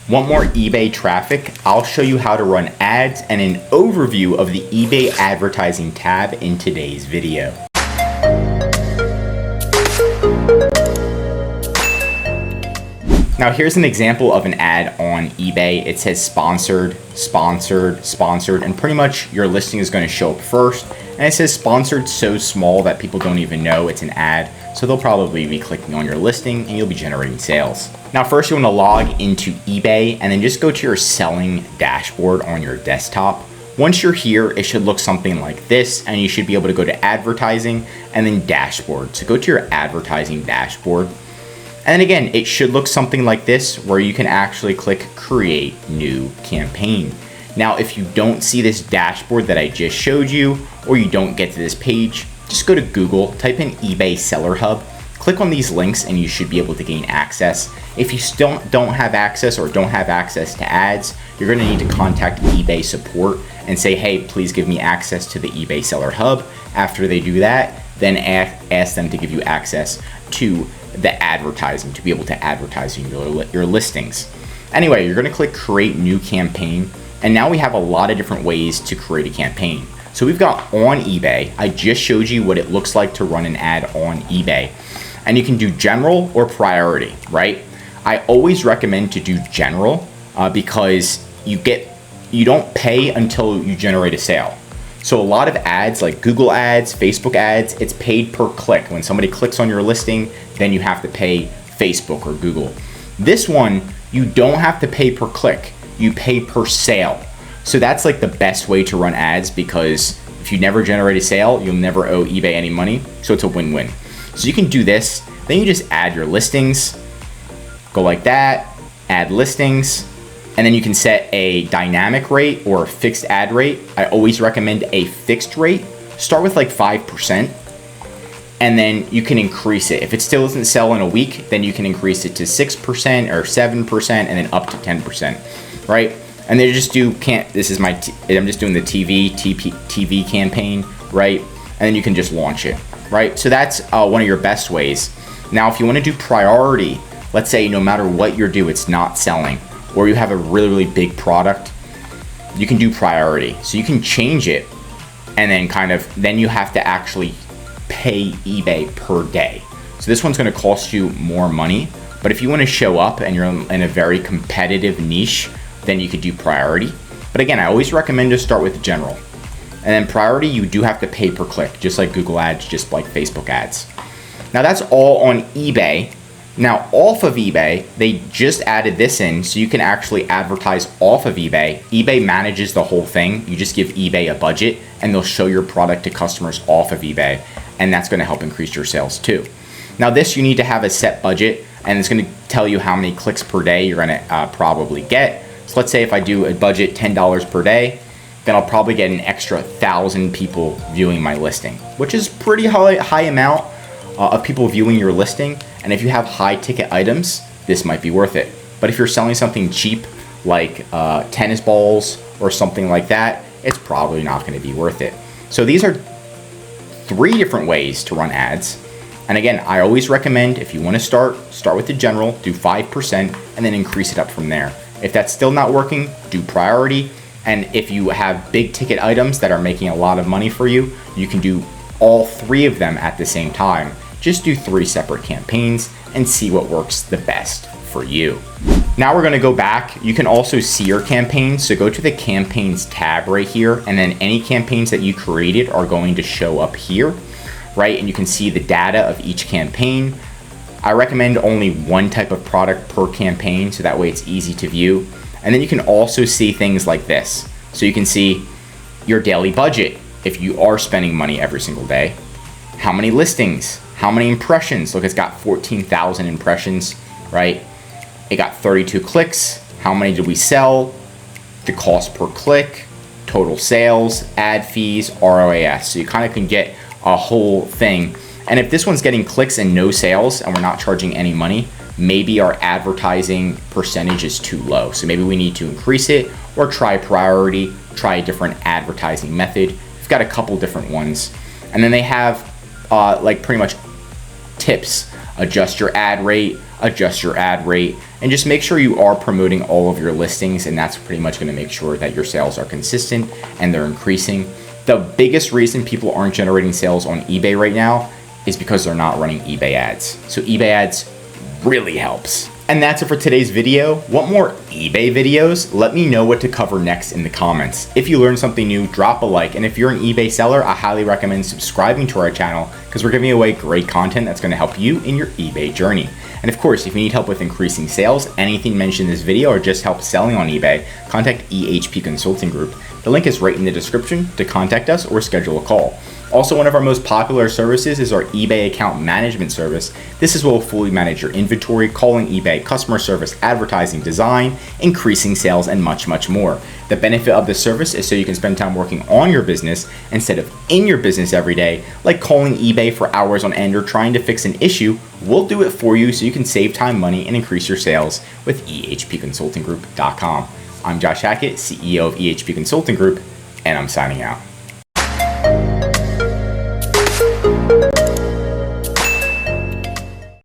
Want more eBay traffic? I'll show you how to run ads and an overview of the eBay advertising tab in today's video. Now here's an example of an ad on eBay. It says sponsored, sponsored, sponsored, and pretty much your listing is going to show up first. And it says sponsored so small that people don't even know it's an ad. So they'll probably be clicking on your listing and you'll be generating sales. Now first you want to log into eBay and then just go to your selling dashboard on your desktop. Once you're here, it should look something like this, and you should be able to go to advertising and then dashboard. So go to your advertising dashboard. And then again, it should look something like this where you can actually click create new campaign. Now, if you don't see this dashboard that I just showed you, or you don't get to this page, just go to Google, type in eBay Seller Hub, click on these links and you should be able to gain access. If you still don't have access or don't have access to ads, you're gonna need to contact eBay support and say, hey, please give me access to the eBay Seller Hub. After they do that, then ask them to give you access to the advertising, to be able to advertise your listings. Anyway, you're gonna click create new campaign, and now we have a lot of different ways to create a campaign. So we've got on eBay. I just showed you what it looks like to run an ad on eBay. And you can do general or priority, right? I always recommend to do general because you don't pay until you generate a sale. So a lot of ads like Google ads, Facebook ads, it's paid per click. When somebody clicks on your listing, then you have to pay Facebook or Google. This one, you don't have to pay per click, you pay per sale. So that's like the best way to run ads, because if you never generate a sale, you'll never owe eBay any money. So it's a win-win. So you can do this, then you just add your listings, go like that, add listings, and then you can set a dynamic rate or a fixed ad rate. I always recommend a fixed rate. Start with like 5%, and then you can increase it. If it still doesn't sell in a week, then you can increase it to 6% or 7% and then up to 10%, right? And then just do, I'm just doing the TV campaign, right? And then you can just launch it, right? So that's one of your best ways. Now, if you want to do priority, let's say no matter what you do, it's not selling, or you have a really, really big product, you can do priority. So you can change it, and then you have to actually pay eBay per day. So this one's gonna cost you more money, but if you wanna show up and you're in a very competitive niche, then you could do priority. But again, I always recommend to start with general. And then priority, you do have to pay per click, just like Google ads, just like Facebook ads. Now that's all on eBay. Now off of eBay, they just added this in, so you can actually advertise off of eBay. eBay manages the whole thing. You just give eBay a budget and they'll show your product to customers off of eBay, and that's gonna help increase your sales too. Now this, you need to have a set budget, and it's gonna tell you how many clicks per day you're gonna probably get. So let's say if I do a budget $10 per day, then I'll probably get an extra 1,000 people viewing my listing, which is pretty high amount of people viewing your listing. And if you have high ticket items, this might be worth it. But if you're selling something cheap like tennis balls or something like that, it's probably not going to be worth it. So these are 3 different ways to run ads. And again, I always recommend, if you want to start with the general, do 5% and then increase it up from there. If that's still not working, do priority. And if you have big ticket items that are making a lot of money for you, you can do all 3 of them at the same time. Just do 3 separate campaigns and see what works the best for you. Now we're gonna go back. You can also see your campaigns. So go to the campaigns tab right here, and then any campaigns that you created are going to show up here, right? And you can see the data of each campaign. I recommend only one type of product per campaign, so that way it's easy to view. And then you can also see things like this. So you can see your daily budget, if you are spending money every single day, how many listings, how many impressions. Look, it's got 14,000 impressions, right? It got 32 clicks. How many did we sell? The cost per click, total sales, ad fees, ROAS. So you kind of can get a whole thing. And if this one's getting clicks and no sales and we're not charging any money, maybe our advertising percentage is too low. So maybe we need to increase it or try priority, try a different advertising method. We've got a couple different ones. And then they have like pretty much tips adjust your ad rate, and just make sure you are promoting all of your listings, and that's pretty much gonna make sure that your sales are consistent and they're increasing. The biggest reason people aren't generating sales on eBay right now is because they're not running eBay ads. So eBay ads really helps. And that's it for today's video. Want more eBay videos? Let me know what to cover next in the comments. If you learned something new, drop a like. And if you're an eBay seller, I highly recommend subscribing to our channel because we're giving away great content that's gonna help you in your eBay journey. And of course, if you need help with increasing sales, anything mentioned in this video, or just help selling on eBay, contact EHP Consulting Group. The link is right in the description to contact us or schedule a call. Also, one of our most popular services is our eBay account management service. This is where we'll fully manage your inventory, calling eBay, customer service, advertising, design, increasing sales, and much, much more. The benefit of this service is so you can spend time working on your business instead of in your business every day, like calling eBay for hours on end or trying to fix an issue. We'll do it for you so you can save time, money, and increase your sales with ehpconsultinggroup.com. I'm Josh Hackett, CEO of EHP Consulting Group, and I'm signing out.